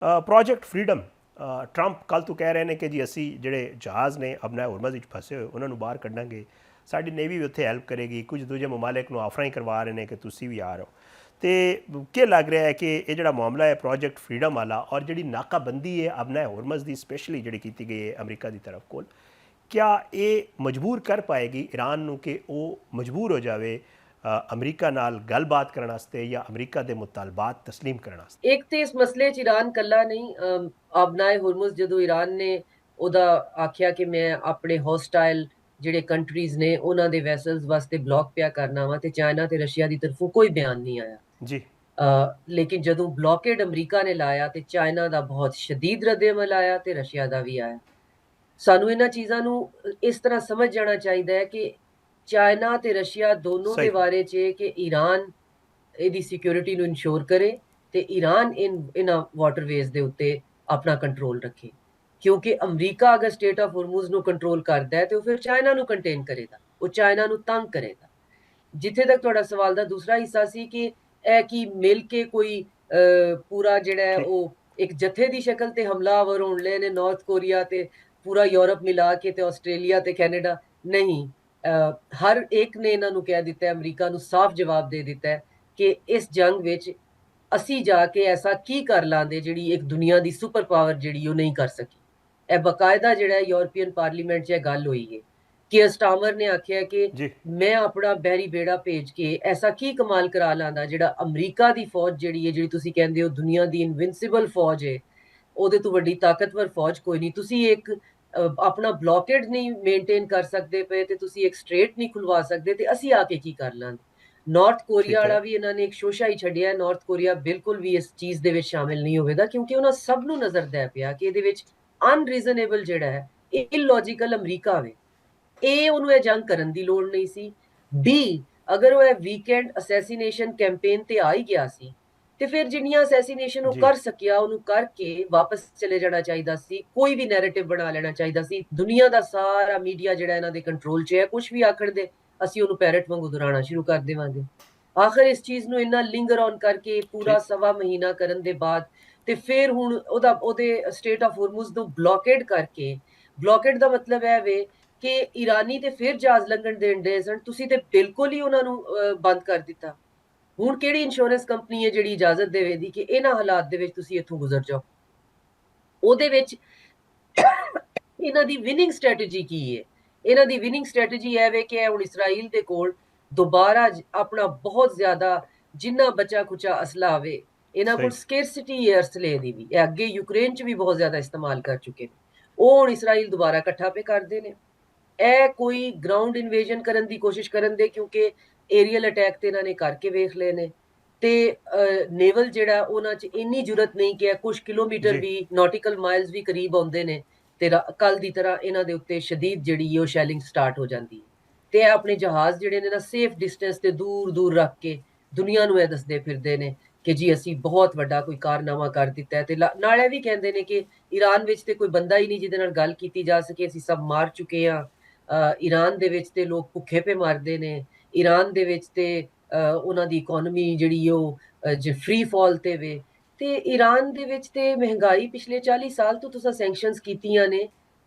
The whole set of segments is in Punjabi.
ਪ੍ਰੋਜੈਕਟ ਫਰੀडम ਟਰੰਪ ਕੱਲ੍ਹ ਤੋਂ ਕਹਿ ਰਹੇ ਨੇ ਕਿ ਜੀ ਅਸੀਂ ਜਿਹੜੇ ਜਹਾਜ਼ ਨੇ ਆਪਣਾ ਹੁਰਮਜ਼ ਵਿੱਚ ਫਸੇ ਹੋਏ ਉਹਨਾਂ ਨੂੰ ਬਾਹਰ ਕੱਢਾਂਗੇ, ਸਾਡੀ ਨੇਵੀ ਵੀ ਉੱਥੇ ਹੈਲਪ ਕਰੇਗੀ, ਕੁਝ ਦੂਜੇ ਮਮਾਲਿਕ ਨੂੰ ਆਫਰਾਂ ਹੀ ਕਰਵਾ ਰਹੇ ਨੇ ਕਿ ਤੁਸੀਂ ਵੀ ਆ ਰਹੋ। ਤੇ ਕੀ ਲੱਗ ਰਿਹਾ ਹੈ ਕਿ ਇਹ ਜਿਹੜਾ ਮਾਮਲਾ ਹੈ ਪ੍ਰੋਜੈਕਟ ਫਰੀडम ਵਾਲਾ ਔਰ ਜਿਹੜੀ ਨਾਕਾਬੰਦੀ ਹੈ ਆਪਣਾ ਹੁਰਮਜ਼ ਦੀ ਸਪੈਸ਼ਲੀ ਜਿਹੜੀ ਕੀਤੀ ਗਈ ਹੈ ਅਮਰੀਕਾ ਦੀ ਤਰਫ ਕੋਲ, क्या ये मजबूर कर पाएगी ईरान ਨੂੰ ਕਿ ਉਹ ਮਜਬੂਰ ਹੋ ਜਾਵੇ ਅਮਰੀਕਾ ਨਾਲ ਗੱਲਬਾਤ ਕਰਨ ਵਾਸਤੇ ਜਾਂ ਅਮਰੀਕਾ ਦੇ ਮੁਤਾਲਬਾਤ ਤਸਲੀਮ ਕਰਨ ਵਾਸਤੇ? ਇੱਕ ਤੇ ਇਸ ਮਸਲੇ 'ਚ ਈਰਾਨ ਕੱਲਾ ਨਹੀਂ, ਆਬਨਾਏ ਹੁਰਮੁਜ਼ ਜਦੋਂ ਈਰਾਨ ਨੇ ਉਹਦਾ ਆਖਿਆ ਕਿ ਮੈਂ ਆਪਣੇ ਹੋਸਟਾਈਲ ਜਿਹੜੇ ਕੰਟਰੀਜ਼ ਨੇ ਉਹਨਾਂ ਦੇ ਵੈਸਲਸ ਵਾਸਤੇ ਬਲੌਕ ਪਿਆ ਕਰਨਾ ਵਾ, ਤੇ ਚਾਈਨਾ ਤੇ ਰਸ਼ੀਆ ਦੀ ਤਰਫੋਂ ਕੋਈ ਬਿਆਨ ਨਹੀਂ ਆਇਆ ਜੀ। ਲੇਕਿਨ ਜਦੋਂ ਬਲੌਕੇਡ ਅਮਰੀਕਾ ਨੇ ਲਾਇਆ ਤੇ ਚਾਈਨਾ ਦਾ ਬਹੁਤ ਸ਼ਦੀਦ ਰੱਦ-ਏ-ਅਮਲ ਆਇਆ ਤੇ ਰਸ਼ੀਆ ਦਾ ਵੀ ਆਇਆ। ਸਾਨੂੰ ਇਹਨਾਂ ਚੀਜ਼ਾਂ ਨੂੰ ਇਸ ਤਰ੍ਹਾਂ ਸਮਝ ਜਾਣਾ ਚਾਹੀਦਾ ਹੈ ਕਿ ਚਾਈਨਾ ਤੇ ਰਸ਼ੀਆ ਦੋਨੋਂ ਦੇ ਬਾਰੇ 'ਚ ਕਿ ਈਰਾਨ ਇਹਦੀ ਸਿਕਿਉਰਿਟੀ ਨੂੰ ਇਨਸ਼ੋਰ ਕਰੇ ਤੇ ਈਰਾਨ ਇਹਨਾਂ ਵਾਟਰਵੇਜ਼ ਦੇ ਉੱਤੇ ਆਪਣਾ ਕੰਟਰੋਲ ਰੱਖੇ, ਕਿਉਂਕਿ ਅਮਰੀਕਾ ਅਗਰ ਸਟੇਟ ਆਫ ਹੁਰਮੁਜ਼ ਨੂੰ ਕੰਟਰੋਲ ਕਰਦਾ ਹੈ ਤੇ ਉਹ ਫਿਰ ਚਾਈਨਾ ਨੂੰ ਕੰਟੇਨ ਕਰੇਗਾ, ਉਹ ਚਾਈਨਾ ਨੂੰ ਤੰਗ ਕਰੇਗਾ। ਜਿੱਥੇ ਤੱਕ ਤੁਹਾਡਾ ਸਵਾਲ ਦਾ ਦੂਸਰਾ ਹਿੱਸਾ ਸੀ ਕਿ ਇਹ ਕੀ ਮਿਲ ਕੇ ਕੋਈ ਪੂਰਾ ਜਿਹੜਾ ਹੈ ਉਹ ਇੱਕ ਜਥੇ ਦੀ ਸ਼ਕਲ ਤੇ ਹਮਲਾਵਰ ਹੋਣ ਲਏ ਨੇ ਨਾਰਥ ਕੋਰੀਆ ਤੇ ਪੂਰਾ ਯੂਰਪ ਮਿਲਾ ਕੇ ਤੇ ਆਸਟ੍ਰੇਲੀਆ ਤੇ ਕੈਨੇਡਾ, ਨਹੀਂ। ਹਰ ਇੱਕ ਨੇ ਇਹਨਾਂ ਨੂੰ ਕਹਿ ਦਿੱਤਾ, ਅਮਰੀਕਾ ਨੂੰ ਸਾਫ਼ ਜਵਾਬ ਦੇ ਦਿੱਤਾ ਕਿ ਇਸ ਜੰਗ ਵਿੱਚ ਅਸੀਂ ਜਾ ਕੇ ਐਸਾ ਕੀ ਕਰ ਲਾਂਦੇ ਜਿਹੜੀ ਇੱਕ ਦੁਨੀਆ ਦੀ ਸੁਪਰ ਪਾਵਰ ਜਿਹੜੀ ਉਹ ਨਹੀਂ ਕਰ ਸਕੀ। ਇਹ ਬਕਾਇਦਾ ਜਿਹੜਾ ਯੂਰਪੀਅਨ ਪਾਰਲੀਮੈਂਟ 'ਚ ਇਹ ਗੱਲ ਹੋਈ ਹੈ ਕਿ ਸਟਾਮਰ ਨੇ ਆਖਿਆ ਕਿ ਮੈਂ ਆਪਣਾ ਬਹਿਰੀ ਬੇੜਾ ਭੇਜ ਕੇ ਐਸਾ ਕੀ ਕਮਾਲ ਕਰਾ ਲਾਂਦਾ ਜਿਹੜਾ ਅਮਰੀਕਾ ਦੀ ਫੌਜ ਜਿਹੜੀ ਹੈ, ਜਿਹੜੀ ਤੁਸੀਂ ਕਹਿੰਦੇ ਹੋ ਦੁਨੀਆ ਦੀ ਇਨਵਿੰਸੀਬਲ ਫੌਜ ਹੈ, ਉਹਦੇ ਤੋਂ ਵੱਡੀ ਤਾਕਤਵਰ ਫੌਜ ਕੋਈ ਨਹੀਂ। ਤੁਸੀਂ ਇੱਕ ਆਪਣਾ ਬਲੌਕੇਡ ਨਹੀਂ ਮੇਨਟੇਨ ਕਰ ਸਕਦੇ ਪਏ ਤੇ ਤੁਸੀਂ ਇੱਕ ਸਟ੍ਰੇਟ ਨਹੀਂ ਖੁਲਵਾ ਸਕਦੇ, ਤੇ ਅਸੀਂ ਆ ਕੇ ਕੀ ਕਰ ਲਾਂਗੇ। ਨਾਰਥ ਕੋਰੀਆ ਵਾਲਾ ਵੀ ਇਹਨਾਂ ਨੇ ਇੱਕ ਸ਼ੋਸ਼ਾ ਹੀ ਛੱਡਿਆ। ਨਾਰਥ ਕੋਰੀਆ ਬਿਲਕੁਲ ਵੀ ਇਸ ਚੀਜ਼ ਦੇ ਵਿੱਚ ਸ਼ਾਮਿਲ ਨਹੀਂ ਹੋਵੇਗਾ, ਕਿਉਂਕਿ ਉਹਨਾਂ ਸਭ ਨੂੰ ਨਜ਼ਰ ਦੇ ਪਿਆ ਕਿ ਇਹਦੇ ਵਿੱਚ ਅਨਰੀਜ਼ਨੇਬਲ ਜਿਹੜਾ ਹੈ, ਇਲੌਜੀਕਲ ਅਮਰੀਕਾ ਵੇ। ਉਹਨੂੰ ਇਹ ਜੰਗ ਕਰਨ ਦੀ ਲੋੜ ਨਹੀਂ ਸੀ। ਬੀ, ਅਗਰ ਉਹ ਇਹ ਵੀਕਐਂਡ ਅਸੈਸੀਨੇਸ਼ਨ ਕੈਂਪੇਨ ਤੇ ਆ ਹੀ ਗਿਆ ਸੀ ਤੇ ਫਿਰ ਜਿੰਨੀਆਂ ਅਸੈਸੀਨੇਸ਼ਨ ਉਹ ਕਰ ਸਕਿਆ ਉਹਨੂੰ ਕਰਕੇ ਵਾਪਸ ਚਲੇ ਜਾਣਾ ਚਾਹੀਦਾ ਸੀ, ਕੋਈ ਵੀ ਨੈਰੇਟਿਵ ਬਣਾ ਲੈਣਾ ਚਾਹੀਦਾ ਸੀ। ਦੁਨੀਆ ਦਾ ਸਾਰਾ ਮੀਡੀਆ ਜਿਹੜਾ ਇਹਨਾਂ ਦੇ ਕੰਟਰੋਲ 'ਚ ਹੈ, ਕੁਝ ਵੀ ਆਖਣ ਦੇ ਅਸੀਂ ਉਹਨੂੰ ਪੈਰਟ ਵਾਂਗੂ ਦੁਹਰਾਉਣਾ ਸ਼ੁਰੂ ਕਰ ਦੇਵਾਂਗੇ। ਆਖਰ ਇਸ ਚੀਜ਼ ਨੂੰ ਇੰਨਾ ਲਿੰਗਰ ਔਨ ਕਰਕੇ ਪੂਰਾ ਸਵਾ ਮਹੀਨਾ ਕਰਨ ਦੇ ਬਾਅਦ ਤੇ ਫਿਰ ਹੁਣ ਉਹਦੇ ਸਟੇਟ ਆਫ ਹੁਰਮੁਜ਼ ਨੂੰ ਬਲੌਕੇਡ ਕਰਕੇ, ਬਲੌਕੇਡ ਦਾ ਮਤਲਬ ਹੈ ਵੇ ਕਿ ਈਰਾਨੀ ਤੇ ਫਿਰ ਜਹਾਜ਼ ਲੰਘਣ ਦੇਣ ਦੇ ਸਨ, ਤੁਸੀਂ ਤੇ ਬਿਲਕੁਲ ਹੀ ਉਹਨਾਂ ਨੂੰ ਬੰਦ ਕਰ ਦਿੱਤਾ। ਹੁਣ ਕਿਹੜੀ ਇੰਸ਼ੋਰੈਂਸ ਕੰਪਨੀ ਹੈ ਜਿਹੜੀ ਇਜਾਜ਼ਤ ਦੇਵੇਗੀ ਕਿ ਇਹਨਾਂ ਹਾਲਾਤ ਦੇ ਵਿੱਚ ਤੁਸੀਂ ਇੱਥੋਂ ਗੁਜ਼ਰ ਜਾਓ? ਉਹਦੇ ਵਿੱਚ ਇਹਨਾਂ ਦੀ ਵਿਨਿੰਗ ਸਟ੍ਰੈਟਜੀ ਕੀ ਹੈ? ਇਹਨਾਂ ਦੀ ਵਿਨਿੰਗ ਸਟ੍ਰੈਟਜੀ ਇਹ ਵੇ ਕਿ ਹੁਣ ਇਸਰਾਈਲ ਦੇ ਕੋਲ ਦੁਬਾਰਾ ਆਪਣਾ ਬਹੁਤ ਜ਼ਿਆਦਾ ਜਿੰਨਾ ਬਚਾ ਖੁਚਾ ਅਸਲਾ ਆਵੇ, ਇਹਨਾਂ ਕੋਲ ਸਕੇਰਸਿਟੀ ਹੈ ਅਸਲੇ ਦੀ ਵੀ, ਇਹ ਅੱਗੇ ਯੂਕਰੇਨ 'ਚ ਵੀ ਬਹੁਤ ਜ਼ਿਆਦਾ ਇਸਤੇਮਾਲ ਕਰ ਚੁੱਕੇ ਨੇ। ਉਹ ਹੁਣ ਇਸਰਾਈਲ ਦੁਬਾਰਾ ਇਕੱਠਾ ਪੇ ਕਰਦੇ ਨੇ। ਇਹ ਕੋਈ ਗਰਾਊਂਡ ਇਨਵੇਜਨ ਕਰਨ ਦੀ ਕੋਸ਼ਿਸ਼ ਕਰਨ ਦੇ, ਕਿਉਂਕਿ ਏਰੀਅਲ ਅਟੈਕ ਤੇ ਇਹਨਾਂ ਨੇ ਕਰਕੇ ਵੇਖ ਲਏ ਨੇ ਤੇ ਨੇਵਲ ਜਿਹੜਾ ਉਹਨਾਂ 'ਚ ਇੰਨੀ ਜ਼ਰੂਰਤ ਨਹੀਂ ਕਿ ਕੁਝ ਕਿਲੋਮੀਟਰ ਵੀ ਨੌਟੀਕਲ ਮਾਈਲਸ ਵੀ ਕਰੀਬ ਆਉਂਦੇ ਨੇ ਤੇ ਕੱਲ ਦੀ ਤਰ੍ਹਾਂ ਇਹਨਾਂ ਦੇ ਉੱਤੇ ਸ਼ਦੀਦ ਜਿਹੜੀ ਉਹ ਸ਼ੈਲਿੰਗ ਸਟਾਰਟ ਹੋ ਜਾਂਦੀ ਹੈ। ਤੇ ਆਪਣੇ ਜਹਾਜ਼ ਜਿਹੜੇ ਨੇ ਨਾ ਸੇਫ ਡਿਸਟੈਂਸ ਤੇ ਦੂਰ ਦੂਰ ਰੱਖ ਕੇ ਦੁਨੀਆ ਨੂੰ ਇਹ ਦੱਸਦੇ ਫਿਰਦੇ ਨੇ ਕਿ ਜੀ ਅਸੀਂ ਬਹੁਤ ਵੱਡਾ ਕੋਈ ਕਾਰਨਾਮਾ ਕਰ ਦਿੱਤਾ ਹੈ। ਤੇ ਨਾਲ ਇਹ ਵੀ ਕਹਿੰਦੇ ਨੇ ਕਿ ਈਰਾਨ ਵਿੱਚ ਤੇ ਕੋਈ ਬੰਦਾ ਹੀ ਨਹੀਂ ਜਿਹਦੇ ਨਾਲ ਗੱਲ ਕੀਤੀ ਜਾ ਸਕੇ, ਅਸੀਂ ਸਭ ਮਾਰ ਚੁੱਕੇ ਹਾਂ। ਈਰਾਨ ਦੇ ਵਿੱਚ ਤੇ ਲੋਕ ਭੁੱਖੇ ਪੇ ਮਰਦੇ ਨੇ, ਈਰਾਨ ਦੇ ਵਿੱਚ ਤੇ ਉਹਨਾਂ ਦੀ ਇਕਨੋਮੀ ਜਿਹੜੀ ਉਹ ਜੇ ਫ੍ਰੀ ਫਾਲ ਤੇ ਵੇ, ਤੇ ਈਰਾਨ ਦੇ ਵਿੱਚ ਤੇ ਮਹਿੰਗਾਈ ਪਿਛਲੇ 40 ਸਾਲ ਤੋਂ ਤੁਸੀਂ ਸੈਂਕਸ਼ਨਸ ਕੀਤੀਆਂ ਨੇ,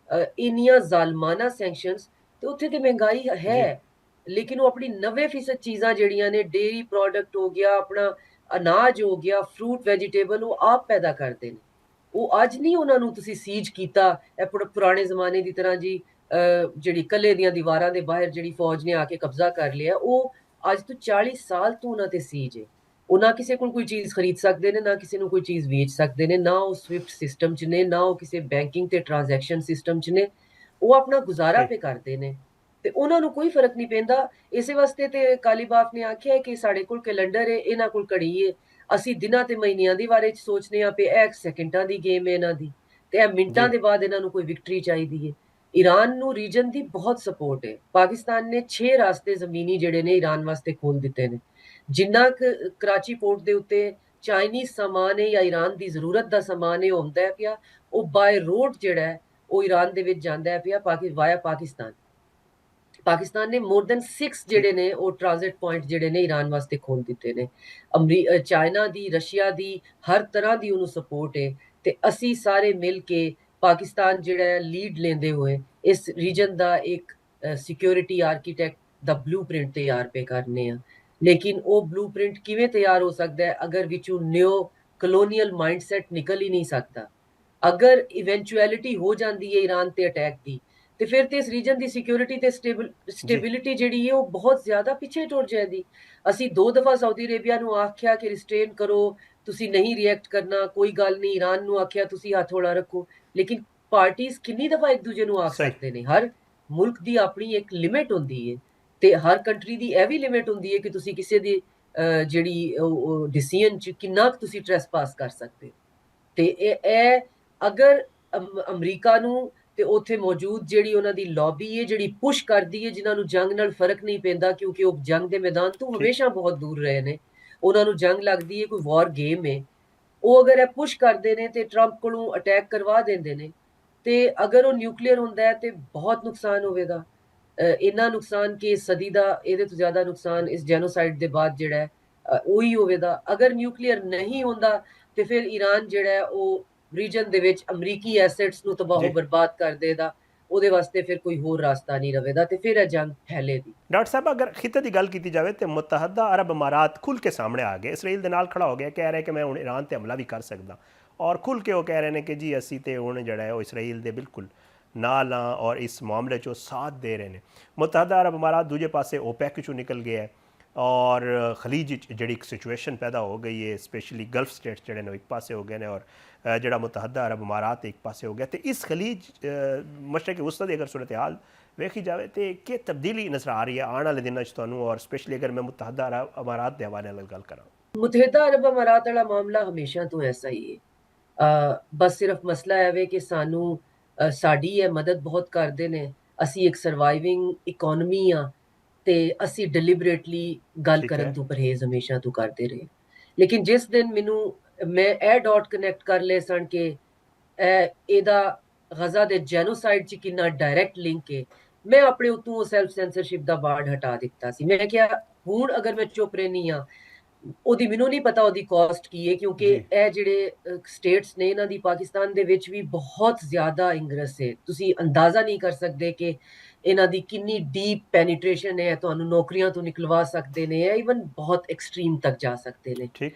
ਇੰਨੀਆਂ ਜ਼ਾਲਮਾਨਾ ਸੈਂਕਸ਼ਨਸ, ਤੇ ਉੱਥੇ ਤੇ ਮਹਿੰਗਾਈ ਹੈ ਲੇਕਿਨ ਉਹ ਆਪਣੀ 90% ਚੀਜ਼ਾਂ ਜਿਹੜੀਆਂ ਨੇ, ਡੇਰੀ ਪ੍ਰੋਡਕਟ ਹੋ ਗਿਆ, ਆਪਣਾ ਅਨਾਜ ਹੋ ਗਿਆ, ਫਰੂਟ ਵੈਜੀਟੇਬਲ, ਉਹ ਆਪ ਪੈਦਾ ਕਰਦੇ ਨੇ। ਉਹ ਅੱਜ ਨਹੀਂ ਉਹਨਾਂ ਨੂੰ ਤੁਸੀਂ ਸੀਜ ਕੀਤਾ ਇਹ ਪੁਰਾਣੇ ਜ਼ਮਾਨੇ ਦੀ ਤਰ੍ਹਾਂ ਜੀ ਜਿਹੜੀ ਕੱਲੇ ਦੀਆਂ ਦੀਵਾਰਾਂ ਦੇ ਬਾਹਰ ਜਿਹੜੀ ਫੌਜ ਨੇ ਆ ਕੇ ਕਬਜ਼ਾ ਕਰ ਲਿਆ। ਉਹ ਅੱਜ ਤੋਂ 40 ਸਾਲ ਤੋਂ ਉਹਨਾਂ ਤੇ ਸੀਜ ਹੈ। ਉਹ ਨਾ ਕਿਸੇ ਕੋਲ ਕੋਈ ਚੀਜ਼ ਖਰੀਦ ਸਕਦੇ ਨੇ, ਨਾ ਕਿਸੇ ਨੂੰ ਕੋਈ ਚੀਜ਼ ਵੇਚ ਸਕਦੇ ਨੇ, ਨਾ ਉਹ ਸਵਿਫਟ ਸਿਸਟਮ 'ਚ ਨੇ, ਨਾ ਉਹ ਕਿਸੇ ਬੈਂਕਿੰਗ ਤੇ ਟ੍ਰਾਂਜੈਕਸ਼ਨ ਸਿਸਟਮ 'ਚ ਨੇ। ਉਹ ਆਪਣਾ ਗੁਜ਼ਾਰਾ ਪੇ ਕਰਦੇ ਨੇ ਤੇ ਉਹਨਾਂ ਨੂੰ ਕੋਈ ਫਰਕ ਨਹੀਂ ਪੈਂਦਾ। ਇਸੇ ਵਾਸਤੇ ਤੇ ਕਾਲੀਬਾਫ ਨੇ ਆਖਿਆ ਕਿ ਸਾਡੇ ਕੋਲ ਕੈਲੰਡਰ ਹੈ, ਇਹਨਾਂ ਕੋਲ ਘੜੀ ਹੈ, ਅਸੀਂ ਦਿਨਾਂ ਤੇ ਮਹੀਨਿਆਂ ਦੀ ਬਾਰੇ 'ਚ ਸੋਚਦੇ ਹਾਂ ਪਏ, ਇਹ ਸੈਕਿੰਡਾਂ ਦੀ ਗੇਮ ਹੈ ਇਹਨਾਂ ਦੀ, ਤੇ ਇਹ ਮਿੰਟਾਂ ਦੇ ਬਾਅਦ ਇਹਨਾਂ ਨੂੰ ਕੋਈ ਵਿਕਟਰੀ ਚਾਹੀਦੀ ਹੈ। ਈਰਾਨ ਨੂੰ ਰੀਜਨ ਦੀ ਬਹੁਤ ਸਪੋਰਟ ਹੈ। ਪਾਕਿਸਤਾਨ ਨੇ 6 ਰਾਸਤੇ ਜ਼ਮੀਨੀ ਜਿਹੜੇ ਨੇ ਈਰਾਨ ਵਾਸਤੇ ਖੋਲ ਦਿੱਤੇ ਨੇ। ਜਿੰਨਾ ਕਰਾਚੀ ਪੋਰਟ ਦੇ ਉੱਤੇ ਚਾਈਨੀਜ਼ ਸਮਾਨ ਹੈ ਜਾਂ ਈਰਾਨ ਦੀ ਜ਼ਰੂਰਤ ਦਾ ਸਮਾਨ ਹੈ ਉਹ ਹੁੰਦਾ ਪਿਆ, ਉਹ ਬਾਏ ਰੋਡ ਜਿਹੜਾ ਹੈ ਉਹ ਈਰਾਨ ਦੇ ਵਿੱਚ ਜਾਂਦਾ ਪਿਆ ਵਾਇਆ ਪਾਕਿਸਤਾਨ। ਪਾਕਿਸਤਾਨ ਨੇ ਮੋਰ ਦੈਨ 6 ਜਿਹੜੇ ਨੇ ਉਹ ਟ੍ਰਾਂਜ਼ਿਟ ਪੁਆਇੰਟ ਜਿਹੜੇ ਨੇ ਈਰਾਨ ਵਾਸਤੇ ਖੋਲ ਦਿੱਤੇ ਨੇ। ਚਾਈਨਾ ਦੀ, ਰਸ਼ੀਆ ਦੀ ਹਰ ਤਰ੍ਹਾਂ ਦੀ ਉਹਨੂੰ ਸਪੋਰਟ ਹੈ ਤੇ ਅਸੀਂ ਸਾਰੇ ਮਿਲ ਕੇ ਪਾਕਿਸਤਾਨ ਜਿਹੜਾ ਹੈ ਲੀਡ ਲੈਂਦੇ ਹੋਏ ਇਸ ਰੀਜਨ ਦਾ ਇੱਕ ਸਿਕਿਉਰਿਟੀ ਆਰਕੀਟੈਕਟ ਦਾ ਬਲੂਪ੍ਰਿੰਟ ਤਿਆਰ ਪੇ ਕਰਨੇ ਆ। ਲੇਕਿਨ ਉਹ ਬਲੂਪ੍ਰਿੰਟ ਕਿਵੇਂ ਤਿਆਰ ਹੋ ਸਕਦਾ ਹੈ ਅਗਰ ਵਿੱਚੋਂ ਨਿਓ ਕਲੋਨੀਅਲ ਮਾਈਂਡਸੈਟ ਨਿਕਲ ਹੀ ਨਹੀਂ ਸਕਦਾ। ਅਗਰ ਇਵੈਂਚੁਅਲਿਟੀ ਹੋ ਜਾਂਦੀ ਹੈ ਈਰਾਨ ਤੇ ਅਟੈਕ ਦੀ ਤੇ ਫਿਰ ਤੇ ਇਸ ਰੀਜਨ ਦੀ ਸਿਕਿਉਰਿਟੀ ਤੇ ਸਟੇਬਿਲਿਟੀ ਜਿਹੜੀ ਹੈ ਉਹ ਬਹੁਤ ਜ਼ਿਆਦਾ ਪਿੱਛੇ ਟੁਰ ਜਾਏਗੀ। ਅਸੀਂ 2 ਦਫਾ ਸਾਊਦੀ ਅਰੇਬੀਆ ਨੂੰ ਆਖਿਆ ਕਿ ਰਿਸਟ੍ਰੇਨ ਕਰੋ, ਤੁਸੀਂ ਨਹੀਂ ਰਿਐਕਟ ਕਰਨਾ, ਕੋਈ ਗੱਲ ਨਹੀਂ। ਈਰਾਨ ਨੂੰ ਆਖਿਆ ਤੁਸੀਂ ਹੱਥ ਹੌਲਾ ਰੱਖੋ। ਲੇਕਿਨ ਪਾਰਟੀਆਂ ਕਿੰਨੀ ਦਫਾ ਇੱਕ ਦੂਜੇ ਨੂੰ ਆਖ ਸਹੀ ਸਕਦੇ ਨੇ। ਹਰ ਮੁਲਕ ਦੀ ਆਪਣੀ ਇੱਕ ਲਿਮਿਟ ਹੁੰਦੀ ਹੈ ਤੇ ਹਰ ਕੰਟਰੀ ਦੀ ਇਹ ਵੀ ਲਿਮਿਟ ਹੁੰਦੀ ਹੈ ਕਿ ਤੁਸੀਂ ਕਿਸੇ ਦੀ ਜਿਹੜੀ ਡਿਸੀਜਨ ਚ ਕਿੰਨਾ ਤੁਸੀਂ ਟ੍ਰੈਸਪਾਸ ਕਰ ਸਕਦੇ ਹੋ। ਤੇ ਇਹ ਅਗਰ ਅਮਰੀਕਾ ਨੂੰ ਤੇ ਉੱਥੇ ਮੌਜੂਦ ਜਿਹੜੀ ਉਹਨਾਂ ਦੀ ਲੌਬੀ ਹੈ ਜਿਹੜੀ ਪੁਸ਼ ਕਰਦੀ ਹੈ, ਜਿਨ੍ਹਾਂ ਨੂੰ ਜੰਗ ਨਾਲ ਫਰਕ ਨਹੀਂ ਪੈਂਦਾ ਕਿਉਂਕਿ ਉਹ ਜੰਗ ਦੇ ਮੈਦਾਨ ਤੋਂ ਠੀਕ ਹਮੇਸ਼ਾ ਬਹੁਤ ਦੂਰ ਰਹੇ ਨੇ, ਉਹਨਾਂ ਨੂੰ ਜੰਗ ਲੱਗਦੀ ਹੈ ਕੋਈ ਵਾਰ ਗੇਮ ਹੈ, ਉਹ ਅਗਰ ਇਹ ਪੁਸ਼ ਕਰਦੇ ਨੇ ਤੇ ਟਰੰਪ ਕੋਲੋਂ ਅਟੈਕ ਕਰਵਾ ਦਿੰਦੇ ਨੇ ਤੇ ਅਗਰ ਉਹ ਨਿਊਕਲੀਅਰ ਹੁੰਦਾ ਹੈ ਤੇ ਬਹੁਤ ਨੁਕਸਾਨ ਹੋਵੇਗਾ। ਇੰਨਾ ਨੁਕਸਾਨ ਕਿ ਸਦੀ ਦਾ ਇਹਦੇ ਤੋਂ ਜ਼ਿਆਦਾ ਨੁਕਸਾਨ ਇਸ ਜੈਨੋਸਾਈਡ ਦੇ ਬਾਅਦ ਜਿਹੜਾ ਹੈ ਉਹੀ ਹੋਵੇਗਾ। ਅਗਰ ਨਿਊਕਲੀਅਰ ਨਹੀਂ ਹੁੰਦਾ ਤੇ ਫਿਰ ਈਰਾਨ ਜਿਹੜਾ ਹੈ ਉਹ ਰੀਜਨ ਦੇ ਵਿੱਚ ਅਮਰੀਕੀ ਐਸੈਟਸ ਨੂੰ ਤਬਾਹੋ ਜੀ। ਬਰਬਾਦ ਕਰ ਦੇਗਾ। ਉਹਦੇ ਵਾਸਤੇ ਫਿਰ ਕੋਈ ਹੋਰ ਰਾਸਤਾ ਨਹੀਂ ਰਵੇਗਾ ਤੇ ਫਿਰ ਇਹ ਜੰਗ ਫੈਲੇਗੀ। ਡਾਕਟਰ ਸਾਹਿਬ, ਅਗਰ ਖਿੱਤੇ ਦੀ ਗੱਲ ਕੀਤੀ ਜਾਵੇ ਤੇ ਮੁਤਹਦਾ ਅਰਬ ਅਮਾਰਾਤ ਖੁੱਲ੍ਹ ਕੇ ਸਾਹਮਣੇ ਆ ਗਏ, ਇਸਰਾਈਲ ਦੇ ਨਾਲ ਖੜਾ ਹੋ ਗਿਆ, ਕਹਿ ਰਿਹਾ ਕਿ ਮੈਂ ਹੁਣ ਈਰਾਨ ਤੇ ਹਮਲਾ ਵੀ ਕਰ ਸਕਦਾ, ਔਰ ਖੁੱਲ੍ਹ ਕੇ ਉਹ ਕਹਿ ਰਹੇ ਨੇ ਕਿ ਜੀ ਅਸੀਂ ਤੇ ਹੁਣ ਜਿਹੜਾ ਹੈ ਉਹ ਇਸਰਾਈਲ ਦੇ ਬਿਲਕੁਲ ਨਾਲ ਹਾਂ ਔਰ ਇਸ ਮਾਮਲੇ 'ਚ ਉਹ ਸਾਥ ਦੇ ਰਹੇ ਨੇ। ਮੁਤਹਦਾ ਅਰਬ ਅਮਾਰਾਤ ਦੂਜੇ ਪਾਸੇ ਓਪੈਕ 'ਚੋਂ ਨਿਕਲ ਗਿਆ ਹੈ ਔਰ ਖਲੀਜ ਜਿਹੜੀ ਇੱਕ ਸਿਚੁਏਸ਼ਨ ਪੈਦਾ ਹੋ ਗਈ ਹੈ, ਸਪੈਸ਼ਲੀ ਗਲਫ ਸਟੇਟਸ ਜਿਹੜੇ ਨੇ ਇੱਕ ਪਾਸੇ ਹੋ ਗਏ ਨੇ ਔਰ ਜਿਹੜਾ ਮੁਤਹਦਾ ਅਰਬ ਅਮਾਰਾਤ ਇੱਕ ਪਾਸੇ ਹੋ ਗਿਆ। ਤੇ ਇਸ ਖਲੀਜ ਮਸ਼ਰਕ ਵਸਤ ਦੀ ਅਗਰ ਸੂਰਤ ਹਾਲ ਵੇਖੀ ਜਾਵੇ ਤੇ ਕੀ ਤਬਦੀਲੀ ਨਜ਼ਰ ਆ ਰਹੀ ਹੈ ਆਉਣ ਵਾਲੇ ਦਿਨਾਂ 'ਚ ਤੁਹਾਨੂੰ, ਔਰ ਸਪੈਸ਼ਲੀ ਅਗਰ ਮੈਂ ਮੁਤਹਦਾ ਅਰਬ ਅਮਾਰਾਤ ਦੇ ਹਵਾਲੇ ਨਾਲ ਗੱਲ ਕਰਾਂ? ਮੁਤਹਦਾ ਅਰਬ ਅਮਾਰਾਤ ਵਾਲਾ ਮਾਮਲਾ ਹਮੇਸ਼ਾ ਤੋਂ ਐਸਾ ਹੀ ਹੈ। ਬਸ ਸਿਰਫ ਮਸਲਾ ਹੈ ਕਿ ਸਾਨੂੰ ਸਾਡੀ ਇਹ ਮਦਦ ਬਹੁਤ ਕਰਦੇ ਨੇ, ਅਸੀਂ ਇੱਕ ਸਰਵਾਈਵਿੰਗ ਇਕੋਨਮੀ ਆ ਤੇ ਅਸੀਂ ਡਿਲੀਬਰੇਟਲੀ ਗੱਲ ਠੀਕ ਕਰਨ ਹੈ। ਤੋਂ ਪਰਹੇਜ਼ ਹਮੇਸ਼ਾ ਤੋਂ ਕਰਦੇ ਰਹੇ। ਲੇਕਿਨ ਜਿਸ ਦਿਨ ਮੈਂ ਇਹ ਡਾਟ ਕਨੈਕਟ ਕਰ ਲਏ ਸਨ ਕਿ ਇਹਦਾ ਗਜ਼ਾ ਦੇ ਜੈਨੋਸਾਈਡ 'ਚ ਕਿੰਨਾ ਡਾਇਰੈਕਟ ਲਿੰਕ ਹੈ, ਮੈਂ ਆਪਣੇ ਉਤੋਂ ਉਹ ਸੈਲਫ ਸੈਂਸਰਸ਼ਿਪ ਦਾ ਬਾੜ ਹਟਾ ਦਿੱਤਾ ਸੀ। ਮੈਂ ਕਿਹਾ ਹੁਣ ਅਗਰ ਮੈਂ ਚੁੱਪ ਰਹਿਣੀ ਆ, ਉਹਦੀ ਮੈਨੂੰ ਨਹੀਂ ਪਤਾ ਉਹਦੀ ਕਾਸਟ ਕੀ ਹੈ ਕਿਉਂਕਿ ਜੀ ਇਹ ਜਿਹੜੇ ਸਟੇਟਸ ਨੇ ਇਹਨਾਂ ਦੀ ਪਾਕਿਸਤਾਨ ਦੇ ਵਿੱਚ ਵੀ ਬਹੁਤ ਜ਼ਿਆਦਾ ਇੰਗਰਸ ਹੈ। ਤੁਸੀਂ ਅੰਦਾਜ਼ਾ ਨਹੀਂ ਕਰ ਸਕਦੇ ਕਿ ਇਹਨਾਂ ਦੀ ਕਿੰਨੀ ਡੀਪ ਪੈਨੀਟ੍ਰੇਸ਼ਨ ਹੈ, ਤੁਹਾਨੂੰ ਨੌਕਰੀਆਂ ਤੋਂ ਨਿਕਲਵਾ ਸਕਦੇ ਨੇ, ਇਵਨ ਬਹੁਤ ਐਕਸਟ੍ਰੀਮ ਤੱਕ ਜਾ ਸਕਦੇ ਨੇ। ਠੀਕ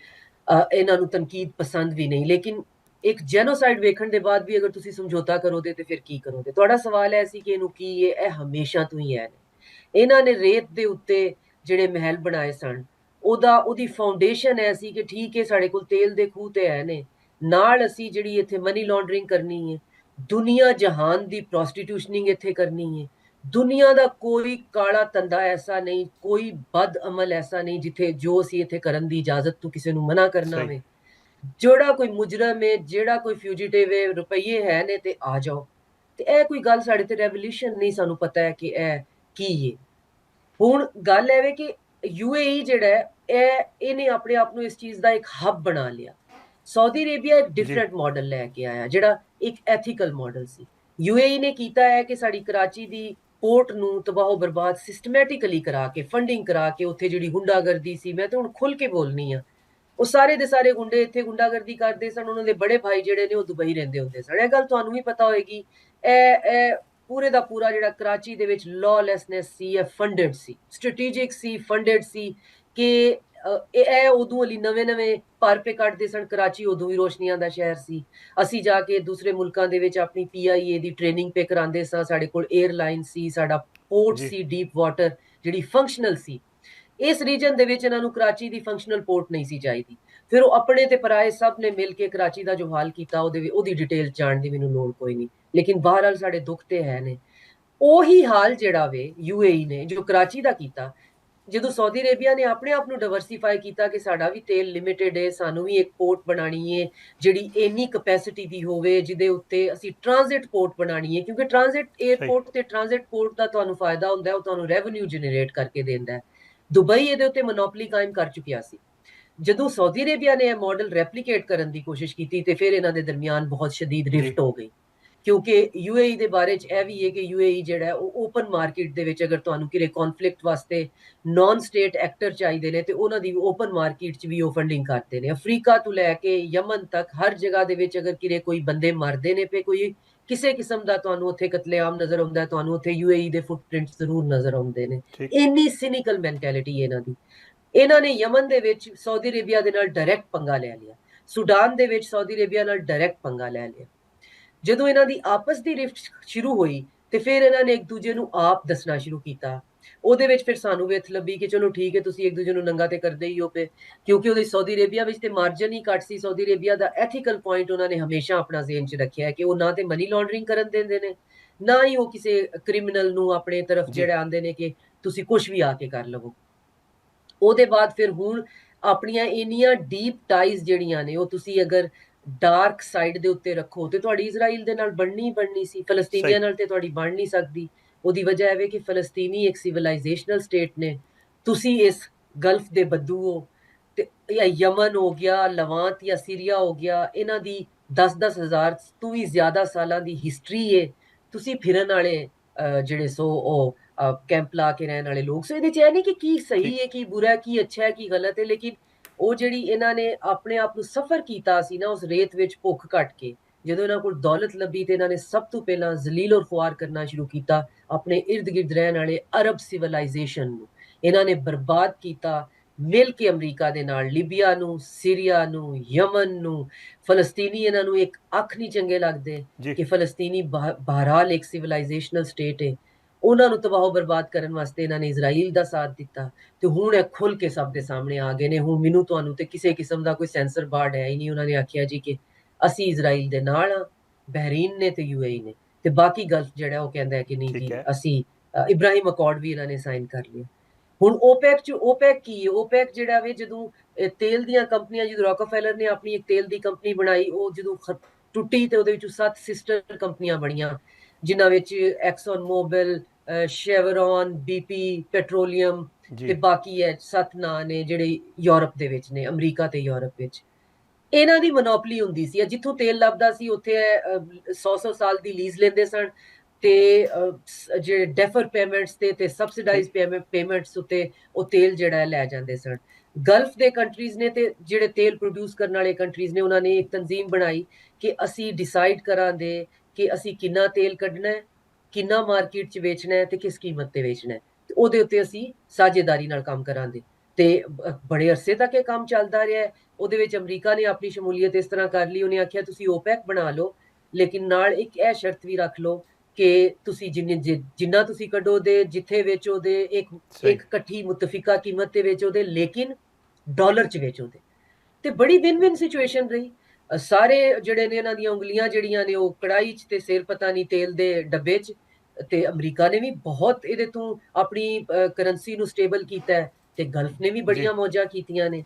ਇਹਨਾਂ ਨੂੰ ਤਨਕੀਦ ਪਸੰਦ ਵੀ ਨਹੀਂ। ਲੇਕਿਨ ਇੱਕ ਜੈਨੋਸਾਈਡ ਵੇਖਣ ਦੇ ਬਾਅਦ ਵੀ ਅਗਰ ਤੁਸੀਂ ਸਮਝੌਤਾ ਕਰੋਗੇ ਤੇ ਫਿਰ ਕੀ ਕਰੋਗੇ? ਤੁਹਾਡਾ ਸਵਾਲ ਹੈ ਸੀ ਕਿ ਇਹਨੂੰ ਕੀ ਹੈ, ਇਹ ਹਮੇਸ਼ਾ ਤੋਂ ਹੀ ਹੈ। ਇਹਨਾਂ ਨੇ ਰੇਤ ਦੇ ਉੱਤੇ ਜਿਹੜੇ ਮਹਿਲ ਬਣਾਏ ਸਨ ਉਹਦੀ ਫਾਊਂਡੇਸ਼ਨ ਐਸੀ ਕਿ ਠੀਕ ਹੈ ਸਾਡੇ ਕੋਲ ਤੇਲ ਦੇ ਖੂਹ ਤੇ ਹੈ ਨੇ, ਨਾਲ ਅਸੀਂ ਜਿਹੜੀ ਇੱਥੇ ਮਨੀ ਲਾਂਡਰਿੰਗ ਕਰਨੀ ਹੈ, ਦੁਨੀਆ ਜਹਾਨ ਦੀ ਪ੍ਰੋਸਟੀਟਿਊਸ਼ਨਿੰਗ ਇੱਥੇ ਕਰਨੀ ਹੈ। ਦੁਨੀਆ ਦਾ ਕੋਈ ਕਾਲਾ ਧੰਦਾ ਐਸਾ ਨਹੀਂ, ਕੋਈ ਬਦ ਅਮਲ ਐਸਾ ਨਹੀਂ ਜਿੱਥੇ ਜੋ ਅਸੀਂ ਇੱਥੇ ਕਰਨ ਦੀ ਇਜਾਜ਼ਤ ਤੋਂ ਕਿਸੇ ਨੂੰ ਮਨਾ ਕਰਨਾ ਸਹੀ ਵੇ। ਜਿਹੜਾ ਕੋਈ ਮੁਜਰਮ ਹੈ, ਜਿਹੜਾ ਕੋਈ ਫਿਊਜੀਟਿਵ ਹੈ, ਰੁਪਈਏ ਹੈ ਨੇ ਤੇ ਆ ਜਾਓ। ਤੇ ਇਹ ਕੋਈ ਗੱਲ ਸਾਡੇ ਤੇ ਰੈਵੋਲੂਸ਼ਨ ਨਹੀਂ, ਸਾਨੂੰ ਪਤਾ ਹੈ ਕਿ ਇਹ ਕੀ ਹੈ। ਹੁਣ ਗੱਲ ਐਵੇਂ ਕਿ UAE ਜਿਹੜਾ ਹੈ ਇਹਨੇ ਆਪਣੇ ਆਪ ਨੂੰ ਇਸ ਚੀਜ਼ ਦਾ ਇੱਕ ਹੱਬ ਬਣਾ ਲਿਆ। ਸਾਊਦੀ ਅਰੇਬੀਆ ਇੱਕ ਡਿਫਰੈਂਟ ਮਾਡਲ ਲੈ ਕੇ ਆਇਆ ਜਿਹੜਾ ਇੱਕ ਐਥੀਕਲ ਮਾਡਲ ਸੀ। UAE ਨੇ ਕੀਤਾ ਹੈ ਕਿ ਸਾਡੀ ਕਰਾਚੀ ਦੀ ਪੋਰਟ ਨੂੰ ਤਬਾਹ ਬਰਬਾਦ ਸਿਸਟਮੈਟਿਕਲੀ ਕਰਾ ਕੇ, ਫੰਡਿੰਗ ਕਰਾ ਕੇ, ਉੱਥੇ ਜਿਹੜੀ ਗੁੰਡਾਗਰਦੀ ਸੀ, ਮੈਂ ਤਾਂ ਹੁਣ ਖੁੱਲ ਕੇ ਬੋਲਨੀ ਆ, ਉਹ ਸਾਰੇ ਦੇ ਸਾਰੇ ਗੁੰਡੇ ਇੱਥੇ ਗੁੰਡਾਗਰਦੀ ਕਰਦੇ ਸਨ। ਉਹਨਾਂ ਦੇ ਬੜੇ ਭਾਈ ਜਿਹੜੇ ਨੇ ਉਹ ਦੁਬਈ ਰਹਿੰਦੇ ਹੁੰਦੇ ਸਨ। ਇਹ ਗੱਲ ਤੁਹਾਨੂੰ ਵੀ ਪਤਾ ਹੋਏਗੀ। ਇਹ ਪੂਰੇ ਦਾ ਪੂਰਾ ਜਿਹੜਾ ਕਰਾਚੀ ਦੇ ਵਿੱਚ ਲਾਅਲੈਸਨੈਸ ਸੀ, ਇਹ ਫੰਡਡ ਸੀ, ਸਟ੍ਰੈਟੇਜਿਕ ਸੀ, ਫੰਡਡ ਸੀ ਕਿ ਇਹ ਉਦੋਂ ਵਾਲੀ ਨਵੇਂ ਪਰ ਪੇ ਕੱਢਦੇ ਸਨ। ਕਰਾਚੀ ਉਦੋਂ ਵੀ ਰੋਸ਼ਨੀਆਂ ਦਾ ਸ਼ਹਿਰ ਸੀ। ਅਸੀਂ ਜਾ ਕੇ ਦੂਸਰੇ ਮੁਲਕਾਂ ਦੇ ਵਿੱਚ ਆਪਣੀ PIA ਦੀ ਟ੍ਰੇਨਿੰਗ ਪੇ ਕਰਾਉਂਦੇ ਸਾਂ। ਸਾਡੇ ਕੋਲ 에ਅਰਲਾਈਨ ਸੀ, ਸਾਡਾ ਪੋਰਟ ਜੀ ਸੀ ਡੀਪ ਵਾਟਰ ਜਿਹੜੀ ਫੰਕਸ਼ਨਲ ਸੀ। ਇਸ ਰੀਜਨ ਦੇ ਵਿੱਚ ਇਹਨਾਂ ਨੂੰ ਕਰਾਚੀ ਦੀ ਫੰਕਸ਼ਨਲ ਪੋਰਟ ਨਹੀਂ ਸੀ ਚਾਹੀਦੀ। ਫਿਰ ਉਹ ਆਪਣੇ ਤੇ ਪਰਾਏ ਸਭ ਨੇ ਮਿਲ ਕੇ ਕਰਾਚੀ ਦਾ ਜੋ ਹਾਲ ਕੀਤਾ ਉਹਦੀ ਡਿਟੇਲ ਜਾਣ ਦੀ ਮੈਨੂੰ ਲੋੜ ਕੋਈ ਨਹੀਂ। ਲੇਕਿਨ ਬਹਰਹਾਲ ਸਾਡੇ ਦੁੱਖ ਤੇ ਹੈ ਨੇ। ਉਹੀ ਹਾਲ ਜਿਹੜਾ ਵੇ UAE ਨੇ ਜੋ ਕਰਾਚੀ ਦਾ ਕੀਤਾ, ਜਦੋਂ ਸਾਊਦੀ ਅਰੇਬੀਆ ਨੇ ਆਪਣੇ ਆਪ ਨੂੰ ਡਾਈਵਰਸੀਫਾਈ ਕੀਤਾ ਕਿ ਸਾਡਾ ਵੀ ਤੇਲ ਲਿਮਿਟਡ ਹੈ, ਸਾਨੂੰ ਵੀ ਇੱਕ ਪੋਰਟ ਬਣਾਣੀ ਹੈ ਜਿਹੜੀ ਇੰਨੀ ਕਪੈਸਿਟੀ ਦੀ ਹੋਵੇ, ਜਿਹਦੇ ਉੱਤੇ ਅਸੀਂ ਟ੍ਰਾਂਜ਼ਿਟ ਪੋਰਟ ਬਣਾਣੀ ਹੈ। ਕਿਉਂਕਿ ਟ੍ਰਾਂਜ਼ਿਟ 에ਅਰਪੋਰਟ ਤੇ ਟ੍ਰਾਂਜ਼ਿਟ ਪੋਰਟ ਦਾ ਤੁਹਾਨੂੰ ਫਾਇਦਾ ਹੁੰਦਾ ਹੈ, ਉਹ ਤੁਹਾਨੂੰ ਰੈਵਨਿਊ ਜਨਰੇਟ ਕਰਕੇ ਦਿੰਦਾ ਹੈ। ਦੁਬਈ ਇਹਦੇ ਉੱਤੇ ਮੋਨੋਪੋਲੀ ਕਾਇਮ ਕਰ ਚੁੱਕਿਆ ਸੀ। ਜਦੋਂ ਸਾਊਦੀ ਅਰੇਬੀਆ ਨੇ ਇਹ ਮਾਡਲ ਰੈਪਲੀਕੇਟ ਕਰਨ ਦੀ ਕੋਸ਼ਿਸ਼ ਕੀਤੀ ਤੇ ਫਿਰ ਇਹਨਾਂ ਦੇ ਦਰਮਿਆਨ ਬਹੁਤ ਸ਼ਦੀਦ ਜੀ ਰਿਫਟ ਹੋ ਗਈ ਕਿਉਂਕਿ UAE ਦੇ ਬਾਰੇ ਚ ਇਹ ਵੀ ਹੈ ਕਿ UAE ਜਿਹੜਾ ਉਹ ਓਪਨ ਮਾਰਕੀਟ ਦੇ ਵਿੱਚ ਅਗਰ ਤੁਹਾਨੂੰ ਕਿਤੇ ਕਨਫਲਿਕਟ ਵਾਸਤੇ ਨਾਨ ਸਟੇਟ ਐਕਟਰ ਚਾਹੀਦੇ ਨੇ ਤੇ ਉਹਨਾਂ ਦੀ ਓਪਨ ਮਾਰਕੀਟ ਚ ਵੀ ਉਹ ਫੰਡਿੰਗ ਕਰਦੇ ਨੇ। ਅਫਰੀਕਾ ਤੋਂ ਲੈ ਕੇ ਯਮਨ ਤੱਕ ਹਰ ਜਗ੍ਹਾ ਦੇ ਵਿੱਚ ਅਗਰ ਕਿਤੇ ਕੋਈ ਬੰਦੇ ਮਰਦੇ ਨੇ ਪਏ, ਕੋਈ ਕਿਸੇ ਕਿਸਮ ਦਾ ਤੁਹਾਨੂੰ ਉੱਥੇ ਕਤਲੇਆਮ ਨਜ਼ਰ ਆਉਂਦਾ, ਤੁਹਾਨੂੰ ਉੱਥੇ UAE ਦੇ ਫੁੱਟਪ੍ਰਿੰਟਸ ਜ਼ਰੂਰ ਨਜ਼ਰ ਆਉਂਦੇ ਨੇ। ਠੀਕ। ਇੰਨੀ ਸਿਨਿਕਲ ਮੈਂਟੈਲਿਟੀ ਇਹਨਾਂ ਦੀ। ਇਹਨਾਂ ਨੇ ਯਮਨ ਦੇ ਵਿੱਚ ਸਾਊਦੀ ਅਰੇਬੀਆ ਦੇ ਨਾਲ ਡਾਇਰੈਕਟ ਪੰਗਾ ਲੈ ਲਿਆ, ਸੁਡਾਨ ਦੇ ਵਿੱਚ ਸਾਊਦੀ ਅਰੇਬੀਆ ਨਾਲ ਡਾਇਰੈਕਟ ਪੰਗਾ ਲੈ ਲਿਆ। ਜਦੋਂ ਇਹਨਾਂ ਦੀ ਆਪਸ ਦੀ ਰਿਫਟ ਸ਼ੁਰੂ ਹੋਈ ਤੇ ਫਿਰ ਇਹਨਾਂ ਨੇ ਇੱਕ ਦੂਜੇ ਨੂੰ ਆਪ ਦੱਸਣਾ ਸ਼ੁਰੂ ਕੀਤਾ। ਉਹਦੇ ਵਿੱਚ ਫਿਰ ਸਾਨੂੰ ਵਿਥ ਲੱਭੀ ਕਿ ਚਲੋ ਠੀਕ ਹੈ, ਤੁਸੀਂ ਇੱਕ ਦੂਜੇ ਨੂੰ ਨੰਗਾ ਤੇ ਕਰਦੇ ਹੀ ਹੋ ਪਏ, ਕਿਉਂਕਿ ਉਹਦੀ ਸਾਊਦੀ ਅਰੇਬੀਆ ਵਿੱਚ ਤੇ ਮਾਰਜਨ ਹੀ ਘੱਟ ਸੀ। ਸਾਊਦੀ ਅਰੇਬੀਆ ਦਾ ਐਥੀਕਲ ਪੁਆਇੰਟ ਉਹਨਾਂ ਨੇ ਹਮੇਸ਼ਾ ਆਪਣਾ ਜ਼ੇਨ 'ਚ ਰੱਖਿਆ ਕਿ ਉਹ ਨਾ ਤੇ ਮਨੀ ਲਾਂਡਰਿੰਗ ਕਰਨ ਦਿੰਦੇ ਨੇ, ਨਾ ਹੀ ਉਹ ਕਿਸੇ ਕ੍ਰਿਮੀਨਲ ਨੂੰ ਆਪਣੇ ਤਰਫ ਜਿਹੜਾ ਆਂਦੇ ਨੇ ਕਿ ਤੁਸੀਂ ਕੁਝ ਵੀ ਆ ਕੇ ਕਰ ਲਵੋ। ਉਹਦੇ ਬਾਅਦ ਫਿਰ ਹੁਣ ਆਪਣੀਆਂ ਇੰਨੀਆਂ ਡੀਪ ਟਾਈਜ਼ ਜਿਹੜੀਆਂ ਨੇ ਉਹ ਤੁਸੀਂ ਅਗਰ ਡਾਰਕ ਸਾਈਡ ਦੇ ਉੱਤੇ ਰੱਖੋ ਤੇ ਤੁਹਾਡੀ ਇਜ਼ਰਾਈਲ ਦੇ ਨਾਲ ਬਣਨੀ ਸੀ, ਫਲਸਤੀਨੀਆਂ ਨਾਲ ਤੇ ਤੁਹਾਡੀ ਬਣ ਨਹੀਂ ਸਕਦੀ। ਉਹਦੀ ਵਜ੍ਹਾ ਇਹ ਕਿ ਫਲਸਤੀਨੀ ਇੱਕ ਸਿਵਲਾਈਜੇਸ਼ਨਲ ਸਟੇਟ ਨੇ, ਤੁਸੀਂ ਇਸ ਗਲਫ ਦੇ ਬੱਦੂ ਹੋ ਤੇ ਯਮਨ ਹੋ ਗਿਆ, ਲਵਾਂਤ ਜਾਂ ਸੀਰੀਆ ਹੋ ਗਿਆ, ਇਹਨਾਂ ਦੀ 10-10 ਹਜ਼ਾਰ ਤੋਂ ਵੀ ਜ਼ਿਆਦਾ ਸਾਲਾਂ ਦੀ ਹਿਸਟਰੀ ਹੈ। ਤੁਸੀਂ ਫਿਰਨ ਵਾਲੇ ਜਿਹੜੇ ਸੋ ਉਹ ਕੈਂਪ ਲਾ ਕੇ ਰਹਿਣ ਵਾਲੇ ਲੋਕ। ਸੋ ਇਹਦੇ 'ਚ ਇਹ ਨਹੀਂ ਕਿ ਕੀ ਸਹੀ ਹੈ, ਕੀ ਬੁਰਾ ਹੈ, ਕੀ ਅੱਛਾ ਹੈ, ਕੀ ਗਲਤ ਹੈ, ਲੇਕਿਨ ਉਹ ਜਿਹੜੀ ਇਹਨਾਂ ਨੇ ਆਪਣੇ ਆਪ ਨੂੰ ਸਫਰ ਕੀਤਾ ਸੀ ਨਾ ਉਸ ਰੇਤ ਵਿੱਚ ਭੁੱਖ ਘਟ ਕੇ, ਜਦੋਂ ਇਹਨਾਂ ਕੋਲ ਦੌਲਤ ਲੱਭੀ ਤੇ ਇਹਨਾਂ ਨੇ ਸਭ ਤੋਂ ਪਹਿਲਾਂ ਜ਼ਲੀਲ ਔਰ ਖੁਆਰ ਕਰਨਾ ਸ਼ੁਰੂ ਕੀਤਾ ਆਪਣੇ ਇਰਦ ਗਿਰਦ ਰਹਿਣ ਵਾਲੇ ਅਰਬ ਸਿਵਲਾਈਜੇਸ਼ਨ ਨੂੰ। ਇਹਨਾਂ ਨੇ ਬਰਬਾਦ ਕੀਤਾ ਮਿਲ ਕੇ ਅਮਰੀਕਾ ਦੇ ਨਾਲ ਲੀਬੀਆ ਨੂੰ, ਸੀਰੀਆ ਨੂੰ, ਯਮਨ ਨੂੰ। ਫਲਸਤੀਨੀ ਇਹਨਾਂ ਨੂੰ ਇੱਕ ਅੱਖ ਨਹੀਂ ਚੰਗੇ ਲੱਗਦੇ ਕਿ ਫਲਸਤੀਨੀ ਬਹਰਾਲ ਇੱਕ ਸਿਵਲਾਈਜੇਸ਼ਨਲ ਸਟੇਟ ਹੈ। ਉਹਨਾਂ ਨੂੰ ਤਬਾਹ ਬਰਬਾਦ ਕਰਨ ਵਾਸਤੇ ਇਹਨਾਂ ਨੇ ਇਜ਼ਰਾਈਲ ਦਾ ਸਾਥ ਦਿੱਤਾ ਤੇ ਹੁਣ ਇਹ ਖੁੱਲ ਕੇ ਸਭ ਦੇ ਸਾਹਮਣੇ ਆ ਗਏ ਨੇ। ਹੁਣ ਮੈਨੂੰ ਤੁਹਾਨੂੰ ਤੇ ਕਿਸੇ ਕਿਸਮ ਦਾ ਕੋਈ ਸੈਂਸਰ ਬਾਰਡ ਹੈ ਹੀ ਨਹੀਂ। ਉਹਨਾਂ ਨੇ ਆਖਿਆ ਜੀ ਕਿ ਅਸੀਂ ਇਜ਼ਰਾਈਲ ਦੇ ਨਾਲ ਹਾਂ, ਬਹਿਰੀਨ ਨੇ ਤੇ UAE ਨੇ, ਤੇ ਬਾਕੀ ਗਲਫ ਜਿਹੜਾ ਉਹ ਕਹਿੰਦਾ ਹੈ ਕਿ ਨਹੀਂ ਜੀ ਅਸੀਂ ਇਬਰਾਹਿਮ ਅਕੋਰਡ ਵੀ ਇਹਨਾਂ ਨੇ ਸਾਈਨ ਕਰ ਲਿਆ। ਹੁਣ OPEC ਕੀ ਹੈ? OPEC ਜਿਹੜਾ ਵੇ, ਜਦੋਂ ਤੇਲ ਦੀਆਂ ਕੰਪਨੀਆਂ, ਜਦੋਂ ਰੌਕਫੈਲਰ ਨੇ ਆਪਣੀ ਇੱਕ ਤੇਲ ਦੀ ਕੰਪਨੀ ਬਣਾਈ, ਉਹ ਜਦੋਂ ਟੁੱਟੀ ਤੇ ਉਹਦੇ ਵਿੱਚੋਂ 7 ਸਿਸਟਰ ਕੰਪਨੀਆਂ ਬਣੀਆਂ, ਜਿਨ੍ਹਾਂ ਵਿੱਚ ਐਕਸਨ ਮੋਬਿਲ, ਸ਼ੈਵਰੋਨ, BP ਪੈਟਰੋਲੀਅਮ ਤੇ ਬਾਕੀ ਹੈ 7 ਨਾਂ ਨੇ ਜਿਹੜੇ ਯੂਰਪ ਦੇ ਵਿੱਚ ਨੇ, ਅਮਰੀਕਾ ਤੇ ਯੂਰਪ ਵਿੱਚ। ਇਹਨਾਂ ਦੀ ਮੋਨੋਪੋਲੀ ਹੁੰਦੀ ਸੀ, ਜਿੱਥੋਂ ਤੇਲ ਲੱਭਦਾ ਸੀ ਉੱਥੇ 100 ਸਾਲ ਦੀ ਲੀਜ਼ ਲੈਂਦੇ ਸਨ ਤੇ ਜਿਹੜੇ ਡੈਫਰ ਪੇਮੈਂਟਸ ਤੇ ਸਬਸਿਡਾਈਜ਼ ਪੇਮੈਂਟਸ ਉੱਤੇ ਉਹ ਤੇਲ ਜਿਹੜਾ ਲੈ ਜਾਂਦੇ ਸਨ। ਗਲਫ ਦੇ ਕੰਟਰੀਜ਼ ਨੇ ਤੇ ਜਿਹੜੇ ਤੇਲ ਪ੍ਰੋਡਿਊਸ ਕਰਨ ਵਾਲੇ ਕੰਟਰੀਜ਼ ਨੇ, ਉਹਨਾਂ ਨੇ ਇੱਕ ਤਨਜ਼ੀਮ ਬਣਾਈ ਕਿ ਅਸੀਂ ਡਿਸਾਈਡ ਕਰਾਂਗੇ ਕਿ ਅਸੀਂ ਕਿੰਨਾ ਤੇਲ ਕੱਢਣਾ ਹੈ, ਕਿੰਨਾ ਮਾਰਕੀਟ 'ਚ ਵੇਚਣਾ ਹੈ ਤੇ ਕਿਸ ਕੀਮਤ ਤੇ ਵੇਚਣਾ ਹੈ, ਤੇ ਉਹਦੇ ਉੱਤੇ ਅਸੀਂ ਸਾਝੇਦਾਰੀ ਨਾਲ ਕੰਮ ਕਰਾਂਗੇ। ਤੇ ਬੜੇ ਅਰਸੇ ਤੱਕ ਇਹ ਕੰਮ ਚੱਲਦਾ ਰਿਹਾ ਹੈ। ਉਹਦੇ ਵਿੱਚ ਅਮਰੀਕਾ ਨੇ ਆਪਣੀ ਸ਼ਮੂਲੀਅਤ ਇਸ ਤਰ੍ਹਾਂ ਕਰ ਲਈ, ਉਹਨੇ ਆਖਿਆ ਤੁਸੀਂ OPEC ਬਣਾ ਲਓ, ਲੇਕਿਨ ਨਾਲ ਇੱਕ ਇਹ ਸ਼ਰਤ ਵੀ ਰੱਖ ਲਓ ਕਿ ਤੁਸੀਂ ਜਿੰਨਾ ਤੁਸੀਂ ਕੱਢੋ ਦੇ, ਜਿੱਥੇ ਵੇਚੋ ਦੇ, ਇੱਕ ਇਕੱਠੀ ਮੁਤਫਿਕਾ ਕੀਮਤ ਤੇ ਵੇਚੋ ਦੇ, ਲੇਕਿਨ ਡਾਲਰ 'ਚ ਵੇਚੋ ਦੇ। ਤੇ ਬੜੀ ਵਿਨ-ਵਿਨ ਸਿਚੁਏਸ਼ਨ ਰਹੀ। ਸਾਰੇ ਜਿਹੜੇ ਨੇ ਇਹਨਾਂ ਦੀਆਂ ਉਂਗਲੀਆਂ ਜਿਹੜੀਆਂ ਨੇ ਉਹ ਕੜਾਈ 'ਚ ਤੇ ਸਿਰ ਪਤਾ ਨਹੀਂ ਤੇਲ ਦੇ ਡੱਬੇ 'ਚ। ਤੇ ਅਮਰੀਕਾ ਨੇ ਵੀ ਬਹੁਤ ਇਹਦੇ ਤੋਂ ਆਪਣੀ ਕਰੰਸੀ ਨੂੰ ਸਟੇਬਲ ਕੀਤਾ ਹੈ ਤੇ ਗਲਫ ਨੇ ਵੀ ਬੜੀਆਂ ਮੌਜਾਂ ਕੀਤੀਆਂ ਨੇ।